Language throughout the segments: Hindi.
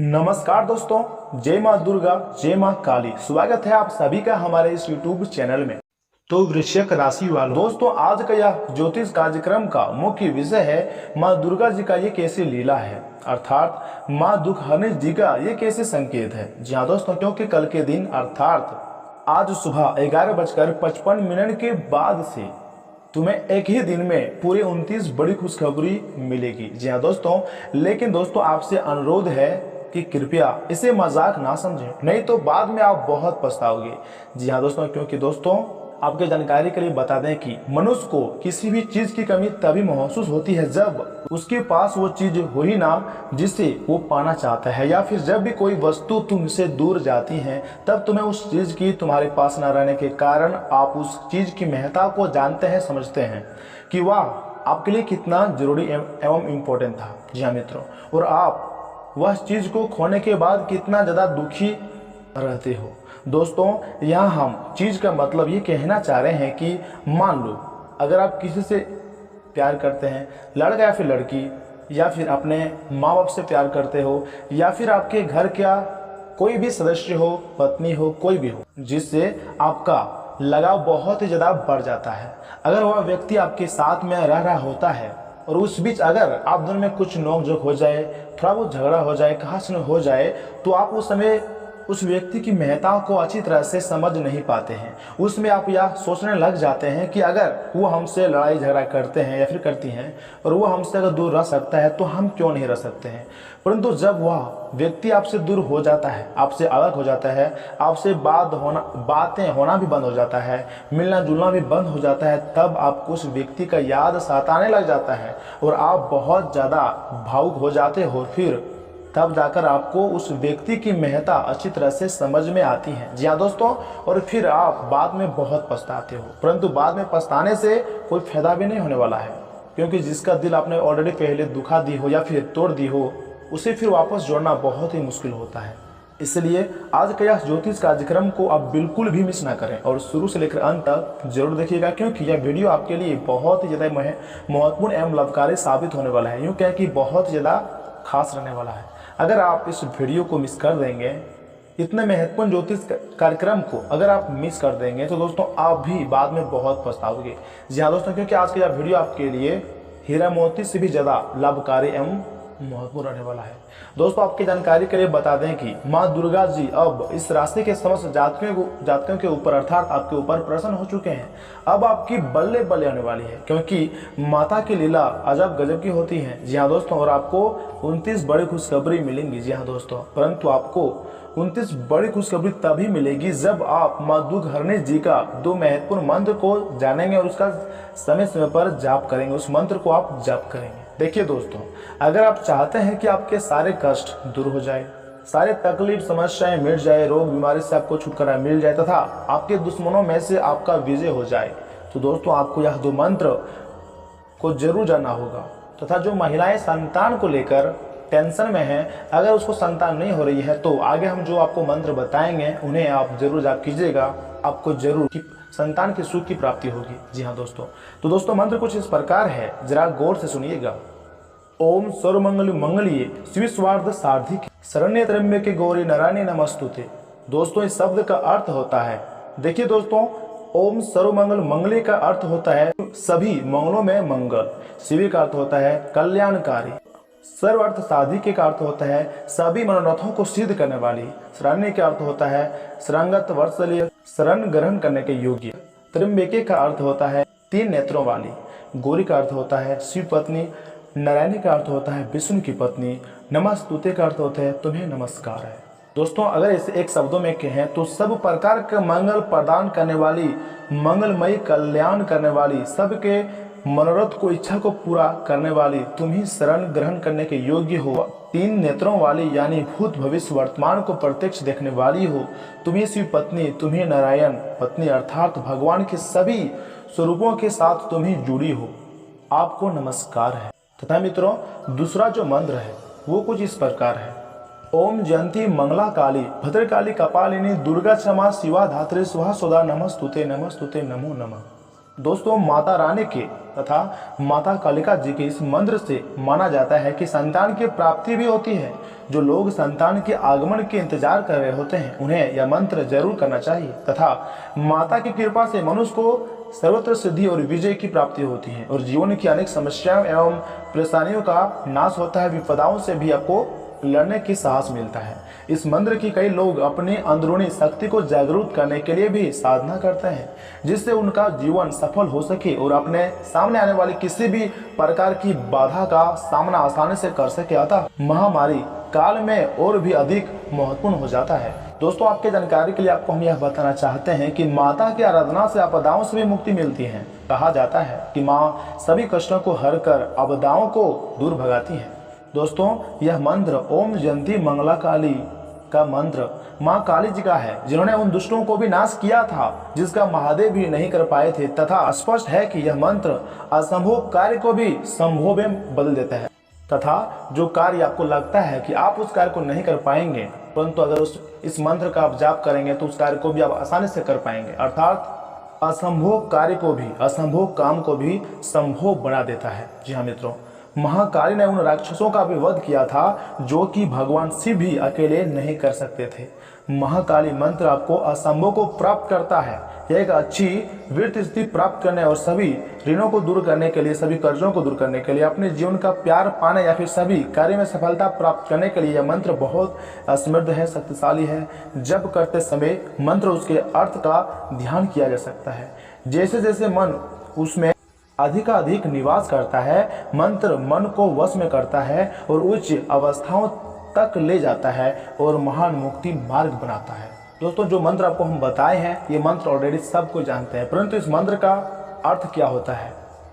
नमस्कार दोस्तों, जय माँ दुर्गा, जय माँ काली। स्वागत है आप सभी का हमारे इस YouTube चैनल में। तो वृश्चिक राशि वालों, दोस्तों आज का यह ज्योतिष कार्यक्रम का मुख्य विषय है माँ दुर्गा जी का ये कैसी लीला है, अर्थात माँ दुख हरने जी का ये कैसे संकेत है। जी हाँ दोस्तों, क्योंकि कल के दिन अर्थात आज सुबह 11:55 के बाद से तुम्हें एक ही दिन में पूरे 29 बड़ी खुशखबरी मिलेगी। जी हाँ दोस्तों, लेकिन दोस्तों आपसे अनुरोध है कि कृपया इसे मजाक ना समझें, नहीं तो बाद में आप बहुत पछताओगे। जी हाँ दोस्तों, क्योंकि दोस्तों आपके जानकारी के लिए बता दें कि मनुष्य को किसी भी चीज की कमी तभी महसूस होती है जब उसके पास वो चीज हो ही ना जिसे वो पाना चाहता है, या फिर जब भी कोई वस्तु तुमसे दूर जाती है तब तुम्हें उस चीज की तुम्हारे पास न रहने के कारण आप उस चीज की महत्ता को जानते हैं, समझते हैं कि वह आपके लिए कितना जरूरी एवं इम्पोर्टेंट था। जी हाँ मित्रों, और आप वह चीज को खोने के बाद कितना ज्यादा दुखी रहते हो। दोस्तों यहाँ हम चीज का मतलब ये कहना चाह रहे हैं कि मान लो अगर आप किसी से प्यार करते हैं, लड़का या फिर लड़की, या फिर अपने माँ बाप से प्यार करते हो, या फिर आपके घर का कोई भी सदस्य हो, पत्नी हो, कोई भी हो जिससे आपका लगाव बहुत ही ज़्यादा बढ़ जाता है। अगर वह व्यक्ति आपके साथ में रह रहा होता है और उस बीच अगर आप दोनों में कुछ नोकझोंक हो जाए, थोड़ा बहुत झगड़ा हो जाए, कहासुनी हो जाए, तो आप उस समय उस व्यक्ति की महत्ता को अच्छी तरह से समझ नहीं पाते हैं। उसमें आप यह सोचने लग जाते हैं कि अगर वो हमसे लड़ाई झगड़ा करते हैं या फिर करती हैं और वो हमसे अगर दूर रह सकता है तो हम क्यों नहीं रह सकते हैं। परंतु जब वह व्यक्ति आपसे दूर हो जाता है, आपसे अलग हो जाता है, आपसे बातें होना भी बंद हो जाता है, मिलना जुलना भी बंद हो जाता है, तब आपको उस व्यक्ति का याद सताने लग जाता है और आप बहुत ज़्यादा भावुक हो जाते हो। फिर तब जाकर आपको उस व्यक्ति की महत्ता अच्छी तरह से समझ में आती है। जी हाँ दोस्तों, और फिर आप बाद में बहुत पछताते हो, परंतु बाद में पछताने से कोई फायदा भी नहीं होने वाला है, क्योंकि जिसका दिल आपने ऑलरेडी पहले दुखा दी हो या फिर तोड़ दी हो, उसे फिर वापस जोड़ना बहुत ही मुश्किल होता है। इसलिए आज का यह ज्योतिष कार्यक्रम को आप बिल्कुल भी मिस ना करें और शुरू से लेकर अंत तक जरूर देखिएगा, क्योंकि यह वीडियो आपके लिए बहुत ही ज़्यादा महत्वपूर्ण एवं लाभकारी साबित होने वाला है, यूँ कहें कि बहुत ज़्यादा खास रहने वाला है। अगर आप इस वीडियो को मिस कर देंगे, इतने महत्वपूर्ण ज्योतिष कार्यक्रम को अगर आप मिस कर देंगे तो दोस्तों आप भी बाद में बहुत पछताओगे। जी हाँ दोस्तों, क्योंकि आज का यह वीडियो आपके लिए हीरा मोती से भी ज़्यादा लाभकारी एवं महत्वपूर्ण रहने वाला है। दोस्तों आपकी जानकारी के लिए बता दें कि माँ दुर्गा जी अब इस राशि के समस्त जातकों के ऊपर अर्थात आपके ऊपर प्रसन्न हो चुके हैं। अब आपकी बल्ले बल्ले होने वाली है, क्योंकि माता की लीला अजब गजब की होती है। जी हाँ दोस्तों, और आपको 29 बड़ी खुशखबरी मिलेंगी। जी हाँ दोस्तों, परंतु आपको 29 बड़ी खुशखबरी तभी मिलेगी जब आप माँ दुख हरने जी का 2 महत्वपूर्ण मंत्र को जानेंगे और उसका समय समय पर जाप करेंगे। उस मंत्र को आप जाप करेंगे। देखिए दोस्तों, अगर आप चाहते हैं कि आपके सारे कष्ट दूर हो जाए, सारे तकलीफ समस्याएं मिट जाए, रोग बीमारी से आपको छुटकारा मिल जाए तथा आपके दुश्मनों में से आपका विजय हो जाए, तो दोस्तों आपको यह 2 मंत्र को जरूर जानना होगा। तथा जो महिलाएं संतान को लेकर टेंशन में हैं, अगर उसको संतान नहीं हो रही है तो आगे हम जो आपको मंत्र बताएंगे उन्हें आप जरूर जाप कीजिएगा, आपको जरूर संतान के सुख की प्राप्ति होगी। जी हाँ दोस्तों, तो दोस्तों मंत्र कुछ इस प्रकार है, जरा गौर से सुनिएगा। ओम सर्वमंगल मंगलिये शिव स्वार्थ सार्धिक शरण्य त्र्यंबके गौरी नारायणी नमस्तुते। दोस्तों इस शब्द का अर्थ होता है, देखिए दोस्तों, ओम सर्वमंगल मंगली का अर्थ होता है सभी मंगलों में मंगल, शिव का अर्थ होता है कल्याणकारी, सर्व अर्थ साधिक का अर्थ होता है सभी मनोरथों को सिद्ध करने वाली, शरण्य का अर्थ होता है शरणगत वत्सलीय शरण ग्रहण करने के योग्य, त्र्यंबके का अर्थ होता है 3 नेत्रों वाली, गौरी का अर्थ होता है शिव पत्नी, नारायणी का अर्थ होता है विष्णु की पत्नी, नमस्तुते का अर्थ होता है तुम्हें नमस्कार है। दोस्तों अगर इसे एक शब्दों में कहें तो सब प्रकार का मंगल प्रदान करने वाली, मंगलमयी कल्याण करने वाली, सबके मनोरथ को इच्छा को पूरा करने वाली, तुम ही शरण ग्रहण करने के योग्य हो, 3 नेत्रों वाली यानी भूत भविष्य वर्तमान को प्रत्यक्ष देखने वाली हो, तुम्ही शिव पत्नी, तुम्ही नारायण पत्नी अर्थात भगवान के सभी स्वरूपों के साथ तुम्ही जुड़ी हो, आपको नमस्कार है। तथा मित्रों दूसरा जो मंत्र है वो कुछ इस प्रकार है। ओम जयंती मंगला काली भद्रकाली कपालिनी दुर्गा क्षमा शिवा धात्री स्वाहा सौदा नमस्तुते नमस्तुते नमो नमः। दोस्तों माता रानी के तथा माता कालिका जी के इस मंत्र से माना जाता है कि संतान की प्राप्ति भी होती है। जो लोग संतान के आगमन के इंतजार कर रहे होते हैं उन्हें यह मंत्र जरूर करना चाहिए तथा माता की कृपा से मनुष्य को सर्वत्र सिद्धि और विजय की प्राप्ति होती है और जीवन की अनेक समस्याओं एवं परेशानियों का नाश होता है। विपदाओं से भी आपको लड़ने की साहस मिलता है। इस मंत्र की कई लोग अपनी अंदरूनी शक्ति को जागरूक करने के लिए भी साधना करते हैं जिससे उनका जीवन सफल हो सके और अपने सामने आने वाली किसी भी प्रकार की बाधा का सामना आसानी से कर सके। अतः महामारी काल में और भी अधिक महत्वपूर्ण हो जाता है। दोस्तों, आपके जानकारी के लिए आपको हम यह बताना चाहते हैं कि माता की आराधना से आपदाओं से भी मुक्ति मिलती है। कहा जाता है कि माँ सभी कष्टों को हर कर आपदाओं को दूर भगाती है। दोस्तों, यह मंत्र ओम जयंती मंगला काली का मंत्र माँ काली जी का है जिन्होंने उन दुष्टों को भी नाश किया था जिसका महादेव भी नहीं कर पाए थे तथा स्पष्ट है कि यह मंत्र असंभव कार्य को भी संभव में बदल देता है तथा जो कार्य आपको लगता है कि आप उस कार्य को नहीं कर पाएंगे परंतु अगर इस मंत्र का आप जाप करेंगे तो उस कार्य को भी आप आसानी से कर पाएंगे। अर्थात असंभव कार्य को भी, असंभव काम को भी संभव बना देता है। जी हाँ मित्रों, महाकाली ने उन राक्षसों का भी वध किया था जो कि भगवान शिव भी अकेले नहीं कर सकते थे। महाकाली मंत्र आपको असंभव को प्राप्त करता है। यह एक अच्छी वृत्ति स्थिति प्राप्त करने और सभी ऋणों को दूर करने के लिए, सभी कर्जों को दूर करने के लिए, अपने जीवन का प्यार पाने या फिर सभी कार्य में सफलता प्राप्त करने के लिए यह मंत्र बहुत समृद्ध है, शक्तिशाली है। जब करते समय मंत्र उसके अर्थ का ध्यान किया जा सकता है। जैसे जैसे मन उसमें अधिकाधिक निवास करता है, मंत्र मन को वश में करता है और उच्च अवस्थाओं तक ले जाता है और महान मुक्ति मार्ग बनाता है। दोस्तों, जो मंत्र आपको हम बताए हैं ये मंत्र ऑलरेडी सब कोई जानते हैं, परंतु इस मंत्र का अर्थ क्या होता है,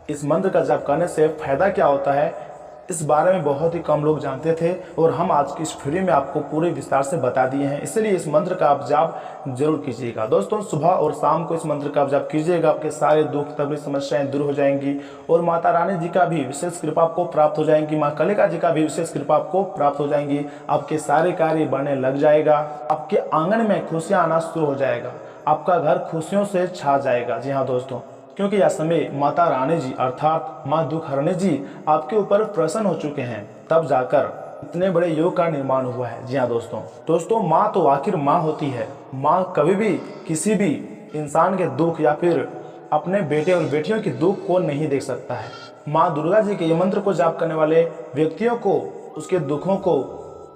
इस मंत्र का जाप करने से फायदा क्या होता है, इस बारे में बहुत ही कम लोग जानते थे और हम आज की इस वीडियो में आपको पूरे विस्तार से बता दिए हैं। इसलिए इस मंत्र का आप जाप जरूर कीजिएगा। दोस्तों, सुबह और शाम को इस मंत्र का आप जाप कीजिएगा, आपके सारे दुख तकलीफ समस्याएं दूर हो जाएंगी और माता रानी जी का भी विशेष कृपा आपको प्राप्त हो जाएंगी, माँ कालिका जी का भी विशेष कृपा आपको प्राप्त हो जाएंगी। आपके सारे कार्य बढ़ने लग जाएगा, आपके आंगन में खुशियां आना शुरू हो जाएगा, आपका घर खुशियों से छा जाएगा। जी हाँ दोस्तों, क्योंकि यह समय माता रानी जी अर्थात माँ दुखहरणी जी आपके ऊपर प्रसन्न हो चुके हैं, तब जाकर इतने बड़े योग का निर्माण हुआ है। जी हाँ दोस्तों, माँ तो आखिर माँ होती है। माँ कभी भी किसी भी इंसान के दुख या फिर अपने बेटे और बेटियों के दुख को नहीं देख सकता है। माँ दुर्गा जी के ये मंत्र को जाप करने वाले व्यक्तियों को उसके दुखों को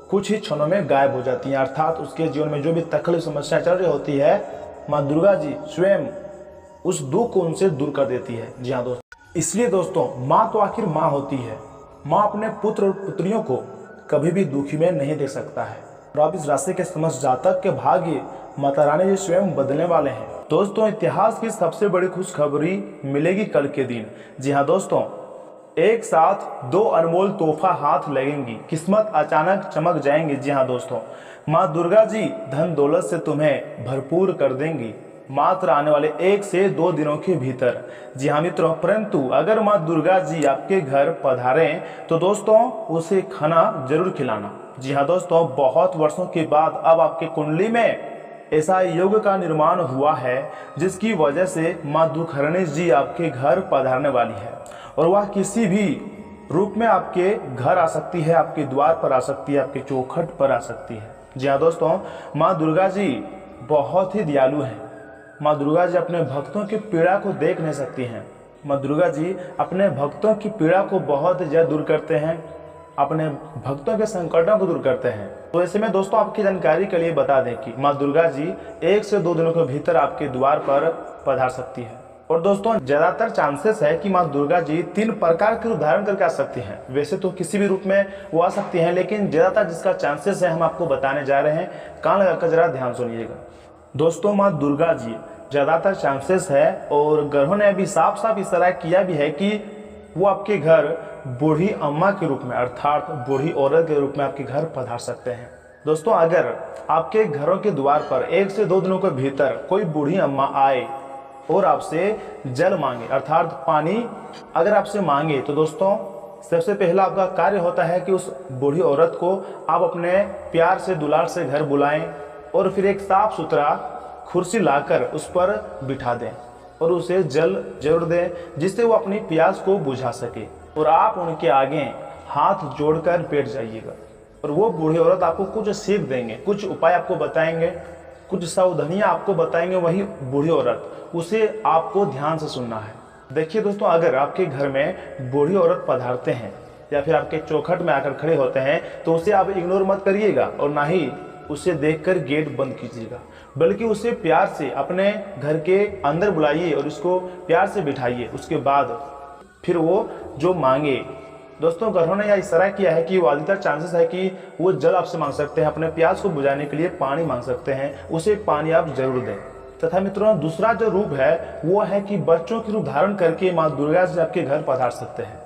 कुछ ही क्षणों में गायब हो जाती हैं। अर्थात उसके जीवन में जो भी तकलीफ समस्या चल रही होती है, माँ दुर्गा जी स्वयं उस दुख को उनसे दूर कर देती है। जी हाँ दोस्तों, इसलिए दोस्तों माँ तो आखिर माँ होती है। माँ अपने पुत्र और पुत्रियों को कभी भी दुखी में नहीं देख सकता है। और अब इस राशि के समस्त जातक के भाग्य माता रानी जी स्वयं बदलने वाले हैं। दोस्तों, इतिहास की सबसे बड़ी खुशखबरी मिलेगी कल के दिन। जी हाँ दोस्तों, एक साथ दो अनमोल तोहफा हाथ लगेंगी, किस्मत अचानक चमक जाएंगी। जी हाँ दोस्तों, माँ दुर्गा जी धन दौलत से तुम्हें भरपूर कर देंगी मात्र आने वाले 1 से 2 दिनों के भीतर। जी हाँ मित्रों, परंतु अगर माँ दुर्गा जी आपके घर पधारें तो दोस्तों उसे खाना जरूर खिलाना। जी हाँ दोस्तों, बहुत वर्षों के बाद अब आपके कुंडली में ऐसा योग का निर्माण हुआ है जिसकी वजह से माँ दुखहरणी जी आपके घर पधारने वाली है और वह किसी भी रूप में आपके घर आ सकती है, आपके द्वार पर आ सकती है, आपके चौखट पर आ सकती है। जी हाँ दोस्तों, माँ दुर्गा जी बहुत ही दयालु हैं। माँ दुर्गा जी अपने भक्तों की पीड़ा को देख नहीं सकती हैं। माँ दुर्गा जी अपने भक्तों की पीड़ा को बहुत ज्यादा दूर करते हैं, अपने भक्तों के संकटों को दूर करते हैं। तो ऐसे में दोस्तों आपकी जानकारी के लिए बता दें कि माँ दुर्गा जी 1 से 2 दिनों के भीतर आपके द्वार पर पधार सकती है। और दोस्तों ज्यादातर चांसेस है कि माँ दुर्गा जी 3 प्रकार के रूप धारण करके आ सकती हैं। वैसे तो किसी भी रूप में वो आ सकती हैं, लेकिन ज्यादातर जिसका चांसेस है हम आपको बताने जा रहे हैं। कान लगाकर जरा ध्यान सुनिएगा। दोस्तों, माँ दुर्गा जी ज़्यादातर चांसेस है और ग्रहों ने अभी साफ साफ इशारा किया भी है कि वो आपके घर बूढ़ी अम्मा के रूप में अर्थात बूढ़ी औरत के रूप में आपके घर पधार सकते हैं। दोस्तों, अगर आपके घरों के द्वार पर 1 से 2 दिनों के भीतर कोई बूढ़ी अम्मा आए और आपसे जल मांगे अर्थात पानी अगर आपसे मांगे तो दोस्तों सबसे पहला आपका कार्य होता है कि उस बूढ़ी औरत को आप अपने प्यार से दुलार से घर बुलाएं और फिर एक साफ सुथरा कुर्सी लाकर उस पर बिठा दें और उसे जल जरूर दें जिससे वो अपनी प्यास को बुझा सके। और आप उनके आगे हाथ जोड़कर बैठ जाइएगा और वो बूढ़ी औरत आपको कुछ सीख देंगे, कुछ उपाय आपको बताएंगे, कुछ सावधानियां आपको बताएंगे। वही बूढ़ी औरत, उसे आपको ध्यान से सुनना है। देखिए दोस्तों, अगर आपके घर में बूढ़ी औरत पधारते हैं या फिर आपके चौखट में आकर खड़े होते हैं तो उसे आप इग्नोर मत करिएगा और ना ही उसे देखकर गेट बंद कीजिएगा, बल्कि उसे प्यार से अपने घर के अंदर बुलाइए और उसको प्यार से बिठाइए। उसके बाद फिर वो जो मांगे, दोस्तों ग्रहों ने यह इशारा किया है कि वो अधिकतर चांसेस है कि वो जल आपसे मांग सकते हैं, अपने प्यास को बुझाने के लिए पानी मांग सकते हैं, उसे पानी आप जरूर दें। तथा मित्रों, दूसरा जो रूप है वो है कि बच्चों की रूप धारण करके माँ दुर्गा से आपके घर पधार सकते हैं।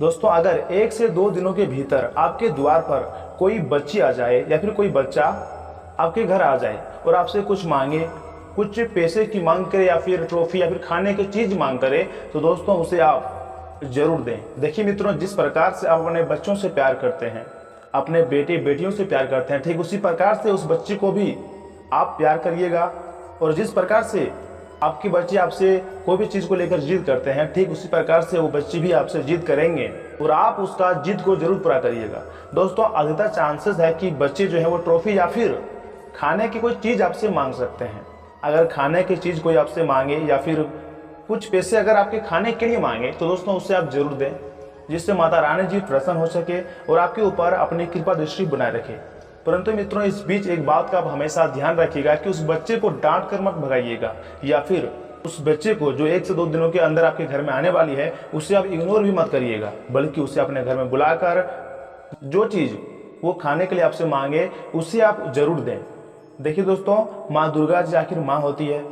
दोस्तों, अगर 1 से 2 दिनों के भीतर आपके द्वार पर कोई बच्ची आ जाए या फिर कोई बच्चा आपके घर आ जाए और आपसे कुछ मांगे, कुछ पैसे की मांग करे या फिर ट्रॉफी या फिर खाने की चीज मांग करे, तो दोस्तों उसे आप जरूर दें। देखिए मित्रों, जिस प्रकार से आप अपने बच्चों से प्यार करते हैं, अपने बेटे बेटियों से प्यार करते हैं, ठीक उसी प्रकार से उस बच्चे को भी आप प्यार करिएगा। और जिस प्रकार से आपकी बच्चे आपसे कोई भी चीज को लेकर जिद करते हैं, ठीक उसी प्रकार से वो बच्चे भी आपसे जिद करेंगे और आप उसका जिद को जरूर पूरा करिएगा। दोस्तों, अधिकतर चांसेस है कि बच्चे जो है वो ट्रॉफी या फिर खाने की कोई चीज आपसे मांग सकते हैं। अगर खाने की चीज कोई आपसे मांगे या फिर कुछ पैसे अगर आपके खाने के लिए मांगे, तो दोस्तों उससे आप जरूर दें, जिससे माता रानी जी प्रसन्न हो सके और आपके ऊपर अपनी कृपा दृष्टि बनाए रखे। परंतु मित्रों, इस बीच एक बात का आप हमेशा ध्यान रखिएगा कि उस बच्चे को डांट कर मत भगाइएगा, या फिर उस बच्चे को जो 1 से 2 दिनों के अंदर आपके घर में आने वाली है उसे आप इग्नोर भी मत करिएगा, बल्कि उसे अपने घर में बुलाकर जो चीज वो खाने के लिए आपसे मांगे उसे आप जरूर दें। देखिए दोस्तों, माँ दुर्गा जी आखिर माँ होती है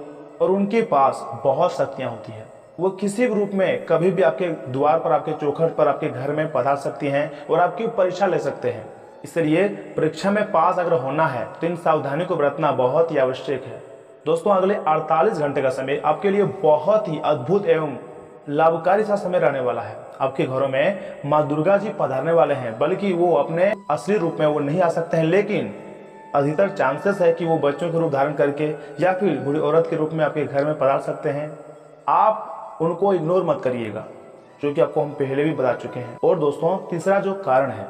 और उनके पास बहुत शक्तियां होती है। वो किसी भी रूप में कभी भी आपके द्वार पर, आपके चौखट पर, आपके घर में पधार सकती हैं और आपकी परीक्षा ले सकते हैं। इसलिए परीक्षा में पास अगर होना है तो इन सावधानी को बरतना बहुत ही आवश्यक है। दोस्तों, अगले 48 घंटे का समय आपके लिए बहुत ही अद्भुत एवं लाभकारी सा समय रहने वाला है। आपके घरों में माँ दुर्गा जी पधारने वाले हैं, बल्कि वो अपने असली रूप में वो नहीं आ सकते हैं, लेकिन अधिकतर चांसेस है कि वो बच्चों के रूप धारण करके या फिर बूढ़ी औरत के रूप में आपके घर में पधार सकते हैं। आप उनको इग्नोर मत करिएगा, जो कि आपको हम पहले भी बता चुके हैं। और दोस्तों, तीसरा जो कारण है,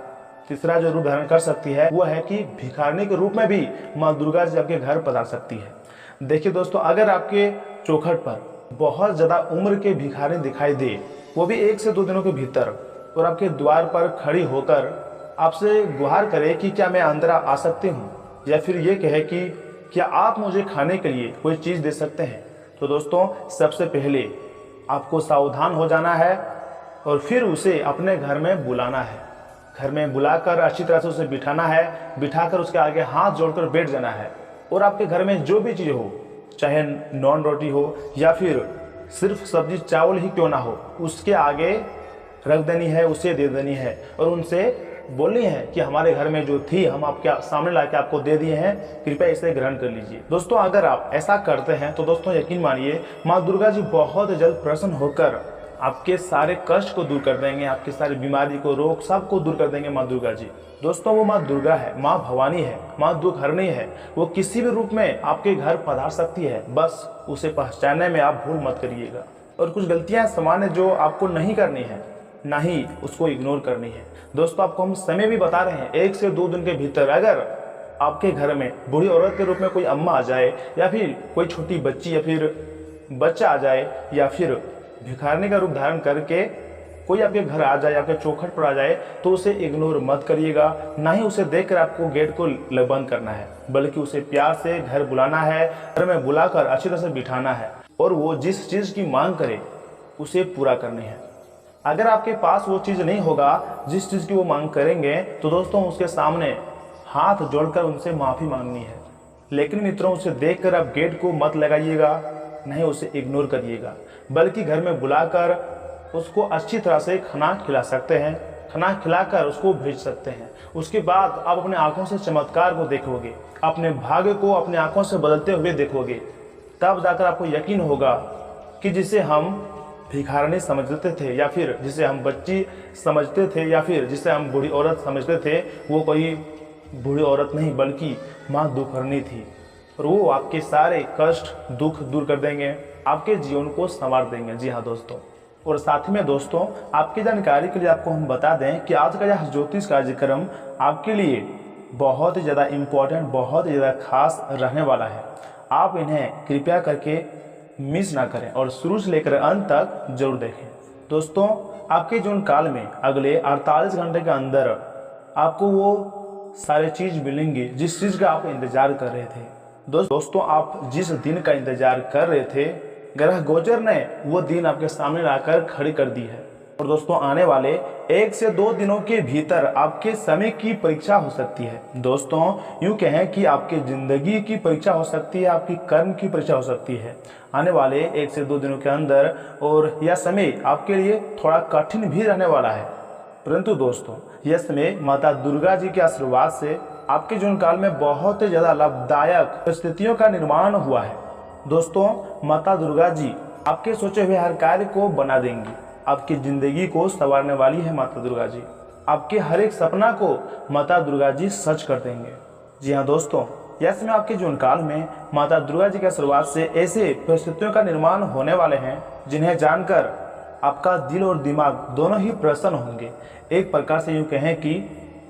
तीसरा जो रूप धारण कर सकती है वो है कि भिखारनी के रूप में भी माँ दुर्गा जी आपके घर पधार सकती है। देखिए दोस्तों, अगर आपके चौखट पर बहुत ज्यादा उम्र के भिखारी दिखाई दे, वो भी 1 से 2 दिनों के भीतर, और आपके द्वार पर खड़ी होकर आपसे गुहार करे कि क्या मैं अंदर आ सकती हूँ, या फिर ये कहे कि क्या आप मुझे खाने के लिए कोई चीज दे सकते हैं, तो दोस्तों सबसे पहले आपको सावधान हो जाना है और फिर उसे अपने घर में बुलाना है। घर में बुलाकर अच्छी तरह से उसे बिठाना है, बिठाकर उसके आगे हाथ जोड़कर बैठ जाना है और आपके घर में जो भी चीज हो, चाहे नॉन रोटी हो या फिर सिर्फ सब्जी चावल ही क्यों ना हो, उसके आगे रख देनी है, उसे दे देनी है और उनसे बोलनी है कि हमारे घर में जो थी हम आपके सामने लाके आपको दे दिए हैं, कृपया इसे ग्रहण कर लीजिए। दोस्तों, अगर आप ऐसा करते हैं तो दोस्तों यकीन मानिए माँ दुर्गा जी बहुत जल्द प्रसन्न होकर आपके सारे कष्ट को दूर कर देंगे, आपकी सारी बीमारी को, रोग सबको दूर कर देंगे माँ दुर्गा जी। दोस्तों, वो माँ दुर्गा है, माँ भवानी है, माँ दुख हरणी है। वो किसी भी रूप में आपके घर पधार सकती है, बस उसे पहचानने में आप भूल मत करिएगा। और कुछ गलतियां सामान्य जो आपको नहीं करनी है, ना ही उसको इग्नोर करनी है। दोस्तों, आपको हम समय भी बता रहे हैं, 1 से 2 दिन के भीतर अगर आपके घर में बूढ़ी औरत के रूप में कोई अम्मा आ जाए या फिर कोई छोटी बच्ची या फिर बच्चा आ जाए या फिर भिखारनी का रूप धारण करके कोई आपके घर आ जाए, आपके चौखट पर आ जाए, तो उसे इग्नोर मत करिएगा, ना ही उसे देखकर आपको गेट को बंद करना है, बल्कि उसे प्यार से घर बुलाना है, घर में बुलाकर अच्छी तरह से बिठाना है और वो जिस चीज की मांग करे उसे पूरा करनी है। अगर आपके पास वो चीज नहीं होगा जिस चीज की वो मांग करेंगे, तो दोस्तों उसके सामने हाथ जोड़कर उनसे माफी मांगनी है। लेकिन मित्रों, उसे देखकर आप गेट को मत लगाइएगा, नहीं उसे इग्नोर करिएगा, बल्कि घर में बुलाकर उसको अच्छी तरह से खाना खिला सकते हैं, खाना खिलाकर उसको भेज सकते हैं। उसके बाद आप अपने आंखों से चमत्कार को देखोगे, अपने भाग्य को अपने आंखों से बदलते हुए देखोगे। तब जाकर आपको यकीन होगा कि जिसे हम भिखारनी समझते थे या फिर जिसे हम बच्ची समझते थे या फिर जिसे हम बूढ़ी औरत समझते थे, वो कोई बूढ़ी औरत नहीं बल्कि माँ दुखहरनी थी। और वो आपके सारे कष्ट दुख दूर कर देंगे, आपके जीवन को संवार देंगे। जी हाँ दोस्तों, और साथ ही में दोस्तों आपकी जानकारी के लिए आपको हम बता दें कि आज का यह ज्योतिष कार्यक्रम आपके लिए बहुत ही ज़्यादा इम्पोर्टेंट, बहुत ही ज़्यादा खास रहने वाला है। आप इन्हें कृपया करके मिस ना करें और शुरू से लेकर अंत तक जरूर देखें। दोस्तों आपके जीवन काल में अगले 48 घंटे के अंदर आपको वो सारे चीज़ मिलेंगी जिस चीज़ का आप इंतज़ार कर रहे थे। दोस्तों आप जिस दिन का इंतज़ार कर रहे थे, ग्रह गोचर ने वो दिन आपके सामने लाकर खड़ी कर दी है। और दोस्तों आने वाले 1 से 2 दिनों के भीतर आपके समय की परीक्षा हो सकती है। दोस्तों यूँ कहें कि आपकी ज़िंदगी की परीक्षा हो सकती है, आपकी कर्म की परीक्षा हो सकती है आने वाले 1 से 2 दिनों के अंदर। और यह समय आपके लिए थोड़ा कठिन भी रहने वाला है, परंतु दोस्तों यह समय माता दुर्गा जी के आशीर्वाद से आपके जीवन काल में बहुत ही ज़्यादा लाभदायक परिस्थितियों का निर्माण हुआ है। दोस्तों माता दुर्गा जी आपके सोचे हुए हर कार्य को बना देंगी, आपकी ज़िंदगी को संवारने वाली है माता दुर्गा जी। आपके हर एक सपना को माता दुर्गा जी सच कर देंगे। जी हाँ दोस्तों, यह समय आपके जीवन काल में माता दुर्गा जी के आशीर्वाद से ऐसे परिस्थितियों का निर्माण होने वाले हैं जिन्हें जानकर आपका दिल और दिमाग दोनों ही प्रसन्न होंगे। एक प्रकार से यूँ कहें कि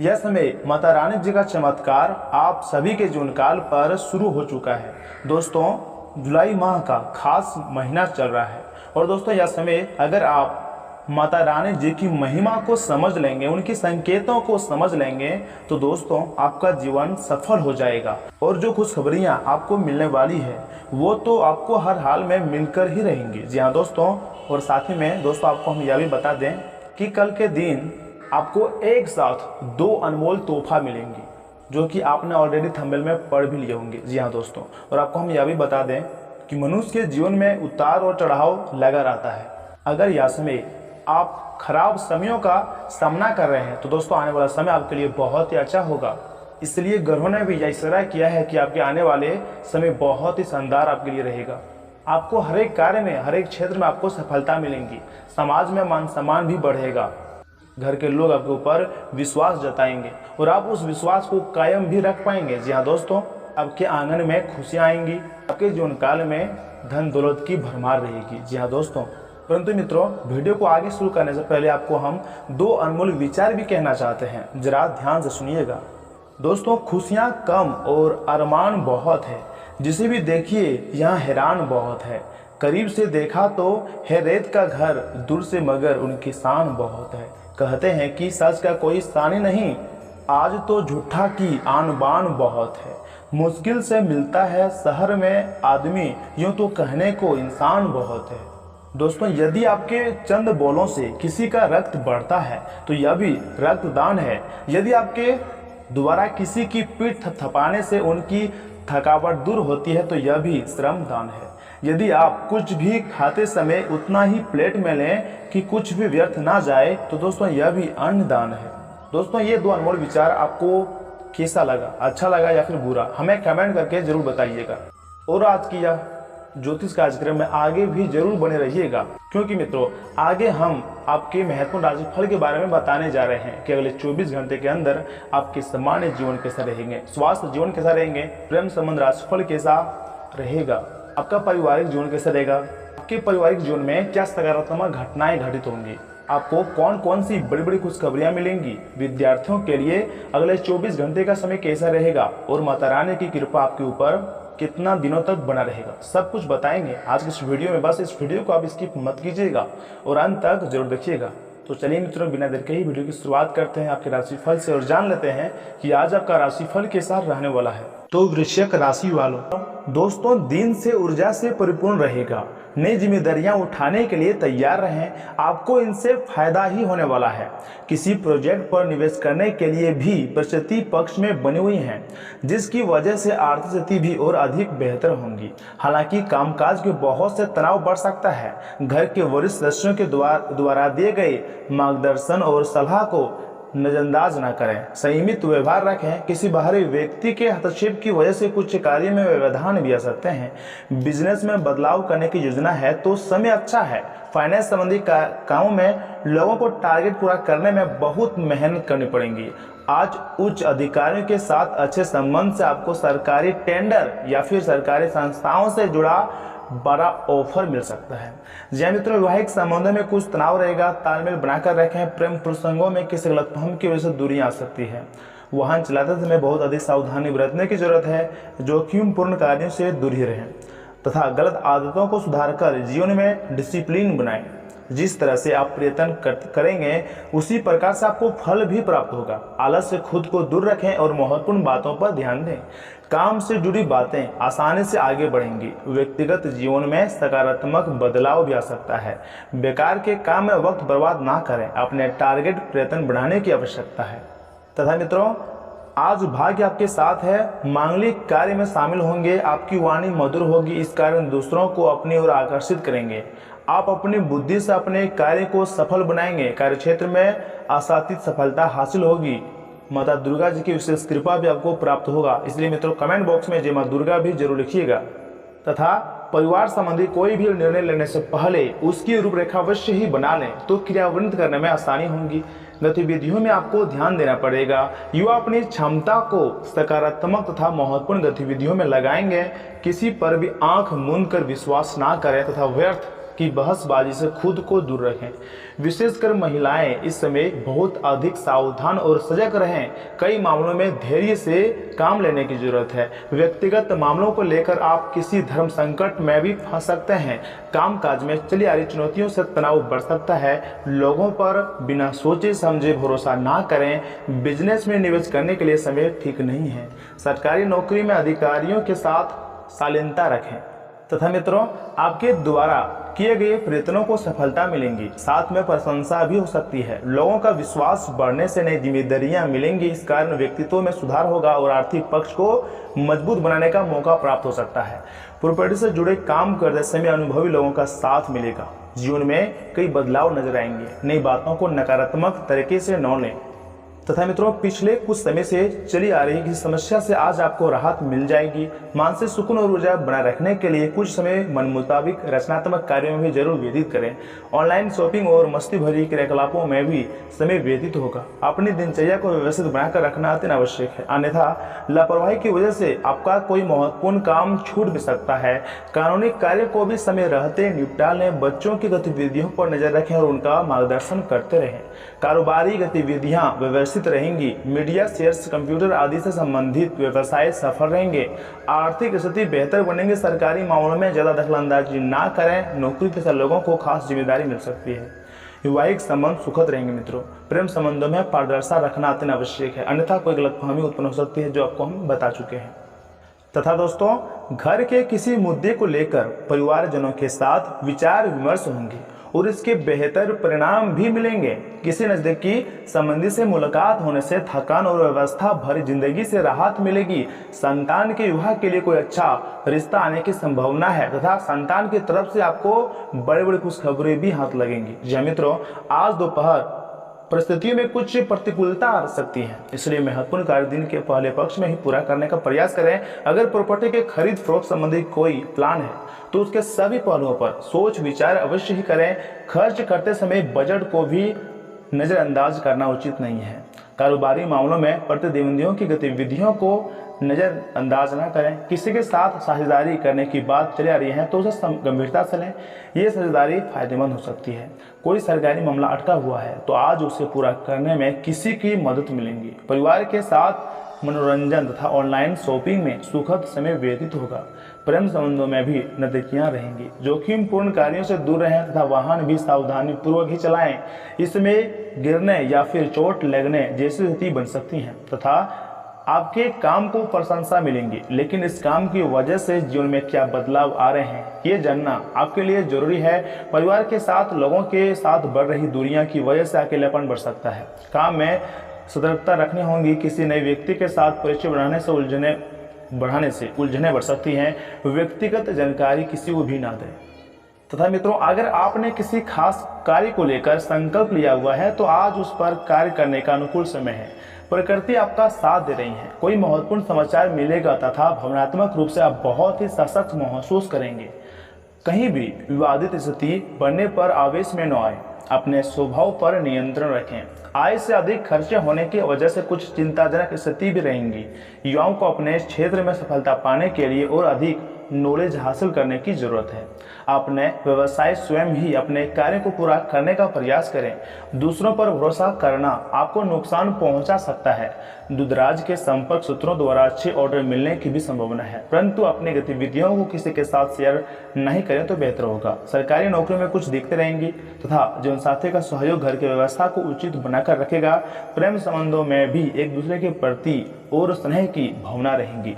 यह समय माता रानी जी का चमत्कार आप सभी के जीवन काल पर शुरू हो चुका है। दोस्तों जुलाई माह का खास महीना चल रहा है और दोस्तों यह समय अगर आप माता रानी जी की महिमा को समझ लेंगे, उनकी संकेतों को समझ लेंगे, तो दोस्तों आपका जीवन सफल हो जाएगा। और जो खुशखबरियाँ आपको मिलने वाली है वो तो आपको हर हाल में मिलकर ही रहेंगी। जी हाँ दोस्तों, और साथ ही में दोस्तों आपको हम यह भी बता दें कि कल के दिन आपको एक साथ 2 अनमोल तोहफा मिलेंगी जो कि आपने ऑलरेडी थंबनेल में पढ़ भी लिए होंगे। जी हाँ दोस्तों, और आपको हम यह भी बता दें कि मनुष्य के जीवन में उतार और चढ़ाव लगा रहता है। अगर यह समय आप खराब समयों का सामना कर रहे हैं तो दोस्तों आने वाला समय आपके लिए बहुत ही अच्छा होगा। इसलिए ग्रहों ने भी यह इशारा किया है कि आपके आने वाले समय बहुत ही शानदार आपके लिए रहेगा। आपको हर एक कार्य में, हर एक क्षेत्र में आपको सफलता मिलेंगी। समाज में मान सम्मान भी बढ़ेगा। घर के लोग आपके ऊपर विश्वास जताएंगे और आप उस विश्वास को कायम भी रख पाएंगे। जी हाँ दोस्तों, आपके आंगन में खुशियाँ आएंगी। आपके जीवन काल में धन दौलत की भरमार रहेगी। जी हाँ दोस्तों, परंतु मित्रों वीडियो को आगे शुरू करने से पहले आपको हम 2 अनमोल विचार भी कहना चाहते हैं, जरा ध्यान से सुनिएगा। दोस्तों खुशियाँ कम और अरमान बहुत है, जिसे भी देखिए यहाँ हैरान बहुत है। करीब से देखा तो है रेत का घर, दूर से मगर उनकी शान बहुत है। कहते हैं कि सच का कोई शान ही नहीं, आज तो झूठा की आन बान बहुत है। मुश्किल से मिलता है शहर में आदमी, यूँ तो कहने को इंसान बहुत है। दोस्तों यदि आपके चंद बोलों से किसी का रक्त बढ़ता है तो यह भी रक्तदान है। यदि आपके द्वारा किसी की पीठ थपथपाने से उनकी थकावट दूर होती है तो यह भी श्रमदान है। यदि आप कुछ भी खाते समय उतना ही प्लेट में लें कि कुछ भी व्यर्थ ना जाए तो दोस्तों यह भी अन्नदान है। दोस्तों ये 2 अनमोल विचार आपको कैसा लगा, अच्छा लगा या फिर बुरा, हमें कमेंट करके जरूर बताइएगा। और आज की यह ज्योतिष कार्यक्रम में आगे भी जरूर बने रहिएगा, क्योंकि मित्रों आगे हम आपके महत्वपूर्ण राशिफल के बारे में बताने जा रहे हैं कि अगले 24 घंटे के अंदर आपके सामान्य जीवन कैसा रहेंगे, स्वास्थ्य जीवन कैसा रहेंगे, प्रेम संबंध राशिफल कैसा रहेगा, आपका पारिवारिक जीवन कैसा रहेगा, आपके पारिवारिक जीवन में क्या सकारात्मक घटनाएं घटित होंगी, आपको कौन कौन सी बड़ी बड़ी खुशखबरियां मिलेंगी, विद्यार्थियों के लिए अगले 24 घंटे का समय कैसा रहेगा और माता रानी की कृपा आपके ऊपर कितना दिनों तक बना रहेगा, सब कुछ बताएंगे आज की इस वीडियो में। बस इस वीडियो को आप स्किप मत कीजिएगा और अंत तक जरूर देखिएगा। तो चलिए मित्रों बिना देर के ही वीडियो की शुरुआत करते हैं आपके राशिफल से और जान लेते हैं कि आज आपका राशिफल कैसा रहने वाला है। तो वृश्चिक राशि वालों, दोस्तों दिन से ऊर्जा से परिपूर्ण रहेगा। नई जिम्मेदारियां उठाने के लिए तैयार रहें, आपको इनसे फायदा ही होने वाला है। किसी प्रोजेक्ट पर निवेश करने के लिए भी परिस्थिति पक्ष में बनी हुई हैं, जिसकी वजह से आर्थिक स्थिति भी और अधिक बेहतर होंगी। हालांकि कामकाज के बहुत से तनाव बढ़ सकता है। घर के वरिष्ठ सदस्यों के द्वारा दिए गए मार्गदर्शन और सलाह को नजरअंदाज न करें, संयमित व्यवहार रखें। किसी बाहरी व्यक्ति के हस्तक्षेप की वजह से कुछ कार्य में व्यवधान भी आ सकते हैं। बिजनेस में बदलाव करने की योजना है तो समय अच्छा है। फाइनेंस संबंधी कामों में लोगों को टारगेट पूरा करने में बहुत मेहनत करनी पड़ेगी। आज उच्च अधिकारियों के साथ अच्छे संबंध से आपको सरकारी टेंडर या फिर सरकारी संस्थाओं से जुड़ा बड़ा ऑफर मिल सकता है। जी मित्रों, वैवाहिक संबंधों में कुछ तनाव रहेगा, तालमेल बनाकर रखें। प्रेम प्रसंगों में किसी गलतफहमी की वजह से दूरियां आ सकती है। वाहन चलाते समय बहुत अधिक सावधानी बरतने की जरूरत है। जोखिमपूर्ण कार्यों से दूर ही रहें तथा गलत आदतों को सुधारकर जीवन में डिसिप्लिन बनाएं। जिस तरह से आप प्रयत्न करेंगे उसी प्रकार से आपको फल भी प्राप्त होगा। आलस से खुद को दूर रखें और महत्वपूर्ण बातों पर ध्यान दें। काम से जुड़ी बातें आसानी से आगे बढ़ेंगी। व्यक्तिगत जीवन में सकारात्मक बदलाव भी आ सकता है। बेकार के काम में वक्त बर्बाद ना करें। अपने टारगेट प्रयत्न बढ़ाने की आवश्यकता है। तथा मित्रों, आज भाग्य आपके साथ है। मांगलिक कार्य में शामिल होंगे। आपकी वाणी मधुर होगी, इस कारण दूसरों को अपनी ओर आकर्षित करेंगे। आप अपनी बुद्धि से अपने कार्य को सफल बनाएंगे। कार्यक्षेत्र में आशातीत सफलता हासिल होगी। माता दुर्गा जी की विशेष कृपा भी आपको प्राप्त होगा। इसलिए मित्रों, कमेंट बॉक्स में जय मां दुर्गा भी जरूर लिखिएगा। तथा परिवार संबंधी कोई भी निर्णय लेने से पहले उसकी रूपरेखा अवश्य ही बना लें, तो क्रियान्वित करने में आसानी होगी। गतिविधियों में आपको ध्यान देना पड़ेगा। युवा अपनी क्षमता को सकारात्मक तथा महत्वपूर्ण गतिविधियों में लगाएंगे। किसी पर भी आंख मूंद कर विश्वास ना करें तथा व्यर्थ की बहसबाजी से खुद को दूर रखें। विशेषकर महिलाएं इस समय बहुत अधिक सावधान और सजग रहें। कई मामलों में धैर्य से काम लेने की जरूरत है। व्यक्तिगत मामलों को लेकर आप किसी धर्म संकट में भी फंस सकते हैं। कामकाज में चली आ रही चुनौतियों से तनाव बढ़ सकता है। लोगों पर बिना सोचे समझे भरोसा ना करें। बिजनेस में निवेश करने के लिए समय ठीक नहीं है। सरकारी नौकरी में अधिकारियों के साथ शालीनता रखें। तथा मित्रों, आपके द्वारा किए गए प्रयत्नों को सफलता मिलेंगी, साथ में प्रशंसा भी हो सकती है। लोगों का विश्वास बढ़ने से नई जिम्मेदारियां मिलेंगी। इस कारण व्यक्तित्व में सुधार होगा और आर्थिक पक्ष को मजबूत बनाने का मौका प्राप्त हो सकता है। प्रॉपर्टी से जुड़े काम करते समय अनुभवी लोगों का साथ मिलेगा। जीवन में कई बदलाव नजर आएंगे। नई बातों को नकारात्मक तरीके से न लें। तथा मित्रों, पिछले कुछ समय से चली आ रही किसी समस्या से आज आपको राहत मिल जाएगी। मानसिक सुकून और ऊर्जा बनाए रखने के लिए कुछ समय मन मुताबिक रचनात्मक कार्यों में भी जरूर व्यतीत करें। ऑनलाइन शॉपिंग और मस्ती भरी क्रियाकलापों में भी समय व्यतीत होगा। अपनी दिनचर्या को व्यवस्थित बनाकर रखना अत्यंत आवश्यक है, अन्यथा लापरवाही की वजह से आपका कोई महत्वपूर्ण काम छूट भी सकता है। कानूनी कार्य को भी समय रहते निपटा लें। बच्चों की गतिविधियों पर नजर रखें और उनका मार्गदर्शन करते रहें। कारोबारी गतिविधियां व्यवस्थित रहेंगी। मीडिया, शेयर्स, कंप्यूटर आदि से संबंधित व्यवसाय सफल रहेंगे। आर्थिक स्थिति बेहतर बनेंगे। सरकारी मामलों में ज्यादा दखलंदाजी ना करें। नौकरी पेशा लोगों को खास जिम्मेदारी मिल सकती है। वैवाहिक संबंध सुखद रहेंगे। मित्रों, प्रेम संबंधों में पारदर्शिता रखना अत्यंत आवश्यक है, अन्यथा कोई गलतफहमी उत्पन्न हो सकती है, जो आपको हम बता चुके हैं। तथा दोस्तों, घर के किसी मुद्दे को लेकर परिवारजनों के साथ विचार विमर्श होंगे और इसके बेहतर परिणाम भी मिलेंगे। किसी नजदीकी संबंधी से मुलाकात होने से थकान और व्यवस्था भरी जिंदगी से राहत मिलेगी। संतान के विवाह के लिए कोई अच्छा रिश्ता आने की संभावना है तथा संतान की तरफ से आपको बड़ी बड़ी खुशखबरी भी हाथ लगेंगी। जी मित्रों, आज दोपहर परिस्थितियों में कुछ प्रतिकूलता आ सकती है, इसलिए महत्वपूर्ण कार्य दिन के पहले पक्ष में ही पूरा करने का प्रयास करें। अगर प्रॉपर्टी के खरीद फरोख्त संबंधी कोई प्लान है तो उसके सभी पहलुओं पर सोच विचार अवश्य ही करें। खर्च करते समय बजट को भी नजरअंदाज करना उचित नहीं है। कारोबारी मामलों में प्रतिद्वंदियों की गतिविधियों को नजरअंदाज न करें। किसी के साथ साझेदारी करने की बात चली आ रही है तो उसे गंभीरता से लें। ये साझेदारी फायदेमंद हो सकती है। कोई सरकारी मामला अटका हुआ है तो आज उसे पूरा करने में किसी की मदद मिलेंगी। परिवार के साथ मनोरंजन तथा ऑनलाइन शॉपिंग में सुखद समय व्यतीत होगा। प्रेम संबंधों में भी नजदीकियां रहेंगी। जोखिमपूर्ण कार्यों से दूर रहें तथा वाहन भी सावधानी पूर्वक ही चलाएं। इसमें गिरने या फिर चोट लगने जैसी स्थिति बन सकती है तथा आपके काम को प्रशंसा मिलेंगी, लेकिन इस काम की वजह से जीवन में क्या बदलाव आ रहे हैं ये जानना आपके लिए जरूरी है। परिवार के साथ लोगों के साथ बढ़ रही दूरियां की वजह से अकेलापन बढ़ सकता है। काम में सतर्कता रखनी होगी। किसी नए व्यक्ति के साथ परिचय बढ़ाने से उलझने बढ़ सकती हैं। व्यक्तिगत जानकारी किसी को भी ना दें। तथा मित्रों, अगर आपने किसी खास कार्य को लेकर संकल्प लिया हुआ है तो आज उस पर कार्य करने का अनुकूल समय है। प्रकृति आपका साथ दे रही है। कोई महत्वपूर्ण समाचार मिलेगा तथा भावनात्मक रूप से आप बहुत ही सशक्त महसूस करेंगे। कहीं भी विवादित स्थिति बनने पर आवेश में न आए। अपने स्वभाव पर नियंत्रण रखें। आय से अधिक खर्चे होने की वजह से कुछ चिंताजनक स्थिति भी रहेंगी। युवाओं को अपने क्षेत्र में सफलता पाने के लिए और अधिक नॉलेज हासिल करने की जरूरत है। अपने व्यवसाय स्वयं ही अपने कार्य को पूरा करने का प्रयास करें। दूसरों पर भरोसा करना आपको नुकसान पहुंचा सकता है। दूरदराज के संपर्क सूत्रों द्वारा अच्छे ऑर्डर मिलने की भी संभावना है, परंतु अपनी गतिविधियों को किसी के साथ शेयर नहीं करें तो बेहतर होगा। सरकारी नौकरी में कुछ दिक्कतें रहेंगी तथा जीवनसाथी का सहयोग घर की व्यवस्था को उचित बनाकर रखेगा। प्रेम संबंधों में भी एक दूसरे के प्रति और स्नेह की भावना रहेंगी।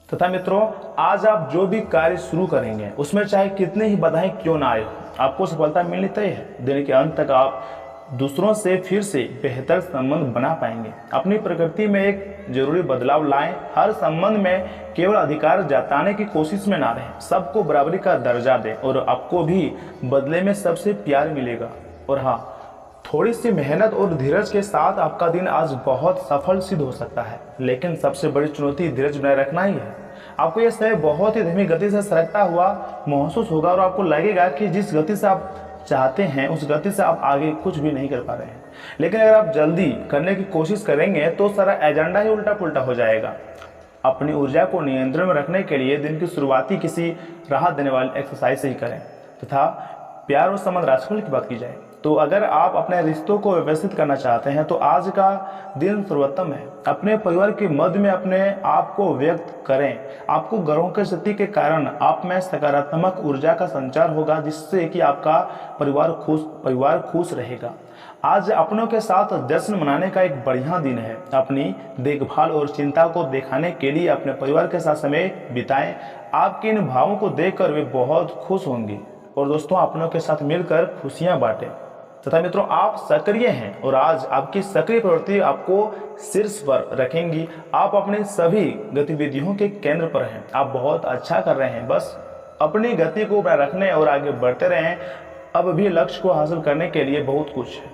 तथा मित्रों, आज आप जो भी कार्य शुरू करेंगे उसमें चाहे कितनी ही बाधाएं क्यों ना आए, आपको सफलता मिलनी तय है। दिन के अंत तक आप दूसरों से फिर से बेहतर संबंध बना पाएंगे। अपनी प्रकृति में एक जरूरी बदलाव लाएं। हर संबंध में केवल अधिकार जताने की कोशिश में ना रहें। सबको बराबरी का दर्जा दें और आपको भी बदले में सबसे प्यार मिलेगा। और हाँ, थोड़ी सी मेहनत और धीरज के साथ आपका दिन आज बहुत सफल सिद्ध हो सकता है। लेकिन सबसे बड़ी चुनौती धीरज बनाए रखना ही है। आपको यह समय बहुत ही धीमी गति से सरकता हुआ महसूस होगा और आपको लगेगा कि जिस गति से आप चाहते हैं उस गति से आप आगे कुछ भी नहीं कर पा रहे हैं। लेकिन अगर आप जल्दी करने की कोशिश करेंगे तो सारा एजेंडा ही उल्टा पुल्टा हो जाएगा। अपनी ऊर्जा को नियंत्रण में रखने के लिए दिन की शुरुआती किसी राहत देने वाली एक्सरसाइज से ही करें। तथा प्यार और संबंध राजकुल की बात की जाए तो अगर आप अपने रिश्तों को व्यवस्थित करना चाहते हैं तो आज का दिन सर्वोत्तम है। अपने परिवार के मध्य में अपने आप को व्यक्त करें। आपको ग्रहों की स्थिति के कारण आप में सकारात्मक ऊर्जा का संचार होगा, जिससे कि आपका परिवार खुश रहेगा। आज अपनों के साथ जश्न मनाने का एक बढ़िया दिन है। अपनी देखभाल और चिंता को दिखाने के लिए अपने परिवार के साथ समय बिताएं। आपके इन भावों को देखकर वे बहुत खुश होंगे और दोस्तों अपनों के साथ मिलकर खुशियां बांटें। तथा मित्रों, आप सक्रिय हैं और आज आपकी सक्रिय प्रवृत्ति आपको शीर्ष पर रखेंगी। आप अपनी सभी गतिविधियों के केंद्र पर हैं। आप बहुत अच्छा कर रहे हैं। बस अपनी गति को बनाए रखने और आगे बढ़ते रहें। अब भी लक्ष्य को हासिल करने के लिए बहुत कुछ है।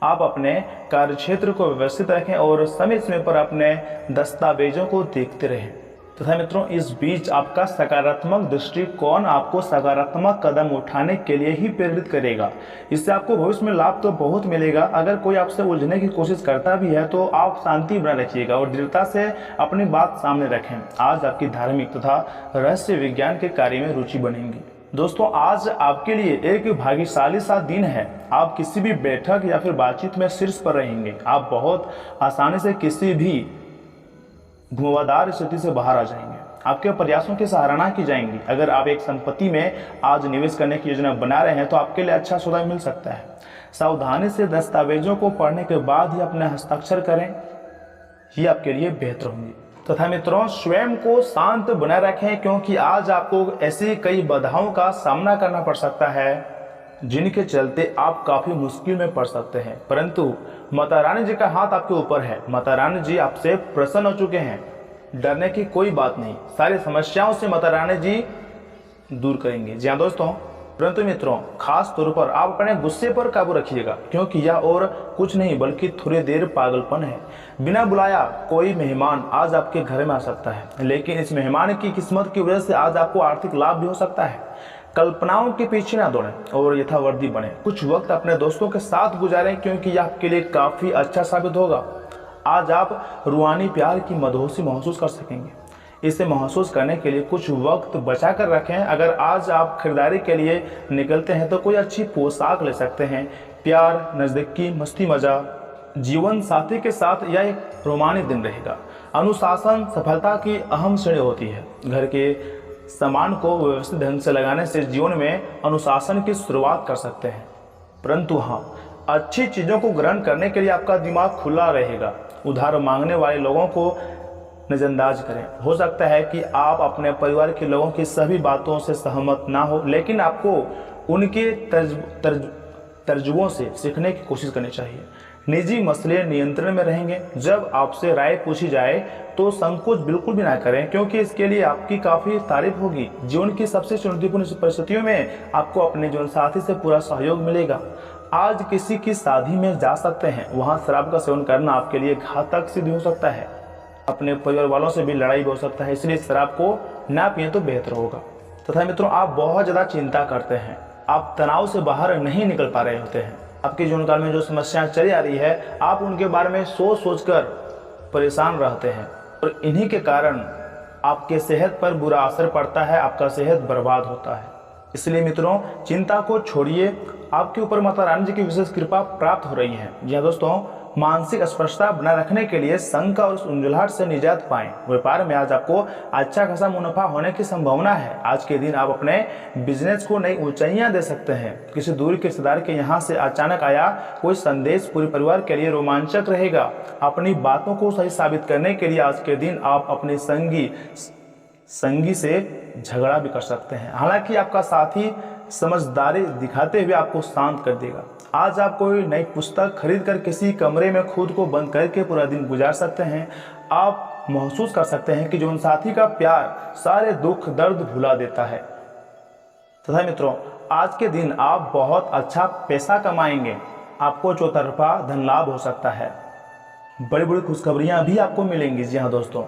आप अपने कार्यक्षेत्र को व्यवस्थित रखें और समय समय पर अपने दस्तावेजों को देखते रहें। तथा मित्रों, इस बीच आपका सकारात्मक दृष्टिकोण आपको सकारात्मक कदम उठाने के लिए ही प्रेरित करेगा। इससे आपको भविष्य में लाभ तो बहुत मिलेगा। अगर कोई आपसे उलझने की कोशिश करता भी है तो आप शांति बनाए रखिएगा और दृढ़ता से अपनी बात सामने रखें। आज आपकी धार्मिक तथा रहस्य विज्ञान के कार्य में रुचि बनेगी। दोस्तों, आज आपके लिए एक भाग्यशाली सा दिन है। आप किसी भी बैठक या फिर बातचीत में शीर्ष पर रहेंगे। आप बहुत आसानी से किसी भी घुमावदार स्थिति से बाहर आ जाएंगे। आपके प्रयासों की सराहना की जाएंगी। अगर आप एक संपत्ति में आज निवेश करने की योजना बना रहे हैं तो आपके लिए अच्छा सौदा मिल सकता है। सावधानी से दस्तावेजों को पढ़ने के बाद ही अपने हस्ताक्षर करें, ये आपके लिए बेहतर होंगी। तथा मित्रों, स्वयं को शांत बनाए रखें, क्योंकि आज आपको ऐसी कई बाधाओं का सामना करना पड़ सकता है जिनके चलते आप काफी मुश्किल में पड़ सकते हैं। परंतु माता रानी जी का हाथ आपके ऊपर है। माता रानी जी आपसे प्रसन्न हो चुके हैं। डरने की कोई बात नहीं। सारी समस्याओं से माता रानी जी दूर करेंगे। जी हाँ दोस्तों, परंतु मित्रों, खास तौर पर आप अपने गुस्से पर काबू रखिएगा, क्योंकि यह और कुछ नहीं बल्कि थोड़ी देर पागलपन है। बिना बुलाया कोई मेहमान आज आपके घर में आ सकता है, लेकिन इस मेहमान की किस्मत की वजह से आज आपको आर्थिक लाभ भी हो सकता है। कल्पनाओं के पीछे ना दौड़ें और यथावर्दी बने। कुछ वक्त अपने दोस्तों के साथ गुजारें, क्योंकि यह आपके लिए काफी अच्छा साबित होगा। आज आप रूहानी प्यार की मदहोशी महसूस कर सकेंगे। इसे महसूस करने के लिए कुछ वक्त बचा कर रखें। अगर आज आप खरीदारी के लिए निकलते हैं तो कोई अच्छी पोशाक ले सकते हैं। प्यार, नजदीकी, मस्ती मजा, जीवन साथी के साथ यह एक रोमांचक दिन रहेगा। अनुशासन सफलता की अहम सीढ़ी होती है। घर के सामान को व्यवस्थित ढंग से लगाने से जीवन में अनुशासन की शुरुआत कर सकते हैं। परंतु हाँ, अच्छी चीजों को ग्रहण करने के लिए आपका दिमाग खुला रहेगा। उधार मांगने वाले लोगों को नजरअंदाज करें। हो सकता है कि आप अपने परिवार के लोगों की सभी बातों से सहमत ना हो, लेकिन आपको उनके तर्जुबों से सीखने की कोशिश करनी चाहिए। निजी मसले नियंत्रण में रहेंगे। जब आपसे राय पूछी जाए तो संकोच बिल्कुल भी ना करें, क्योंकि इसके लिए आपकी काफ़ी तारीफ होगी। जीवन की सबसे चुनौतीपूर्ण परिस्थितियों में आपको अपने जीवन साथी से पूरा सहयोग मिलेगा। आज किसी की शादी में जा सकते हैं, वहाँ शराब का सेवन करना आपके लिए घातक सिद्ध हो सकता है। अपने परिवार वालों से भी लड़ाई भी हो सकता है, इसलिए शराब को ना पिए तो बेहतर होगा। तथा मित्रों, आप बहुत ज़्यादा चिंता करते हैं। आप तनाव से बाहर नहीं निकल पा रहे होते हैं। आपके जीवन काल में जो समस्याएं चली आ रही है, आप उनके बारे में सोच सोचकर परेशान रहते हैं और इन्हीं के कारण आपके सेहत पर बुरा असर पड़ता है, आपका सेहत बर्बाद होता है। इसलिए मित्रों, चिंता को छोड़िए, आपके ऊपर माता रानी जी की विशेष कृपा प्राप्त हो रही है। जी हाँ दोस्तों, मानसिक स्पष्टता बनाए रखने के लिए शंका और उलझाहट से निजात पाएं। व्यापार में आज आपको अच्छा खासा मुनाफा होने की संभावना है। आज के दिन आप अपने बिजनेस को नई ऊंचाइयां दे सकते हैं। किसी दूर के रिश्तेदार के यहाँ से अचानक आया कोई संदेश पूरे परिवार के लिए रोमांचक रहेगा। अपनी बातों को सही साबित करने के लिए आज के दिन आप अपने संगी से झगड़ा भी कर सकते हैं। हालांकि आपका साथी समझदारी दिखाते हुए आपको शांत कर देगा। आज आप कोई नई पुस्तक खरीद कर किसी कमरे में खुद को बंद करके पूरा दिन गुजार सकते हैं। आप महसूस कर सकते हैं कि जीवन साथी का प्यार सारे दुख दर्द भुला देता है। तथा मित्रों, आज के दिन आप बहुत अच्छा पैसा कमाएंगे। आपको चौतरफा धन लाभ हो सकता है। बड़ी बड़ी खुशखबरियां भी आपको मिलेंगी। जी हाँ दोस्तों,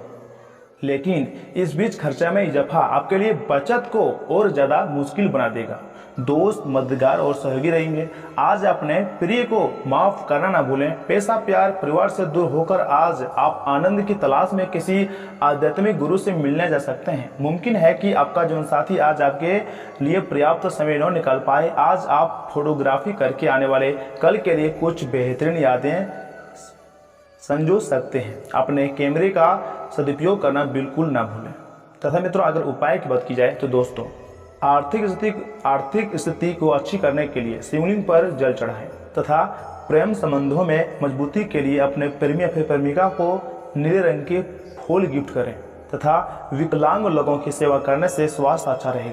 लेकिन इस बीच खर्चा में इजाफा आपके लिए बचत को और ज्यादा मुश्किल बना देगा। दोस्त, मददगार और सहयोगी रहेंगे। आज अपने प्रिय को माफ करना ना भूलें। पैसा, प्यार, परिवार से दूर होकर आज आप आनंद की तलाश में किसी आध्यात्मिक गुरु से मिलने जा सकते हैं। मुमकिन है कि आपका जीवन साथी आज आपके लिए पर्याप्त समय न निकाल पाए। आज आप फोटोग्राफी करके आने वाले कल के लिए कुछ बेहतरीन यादें संजो सकते हैं। अपने कैमरे का सदुपयोग करना बिल्कुल ना भूलें। तथा मित्रों, अगर उपाय की बात की जाए तो दोस्तों, आर्थिक स्थिति को अच्छी करने के लिए शिवलिंग पर जल चढ़ाएं तथा प्रेम संबंधों में मजबूती के लिए अपने प्रेमी या फिर प्रेमिका को नीले रंग के फूल गिफ्ट करें तथा विकलांग लोगों की सेवा करने से स्वास्थ्य अच्छा रहेगा।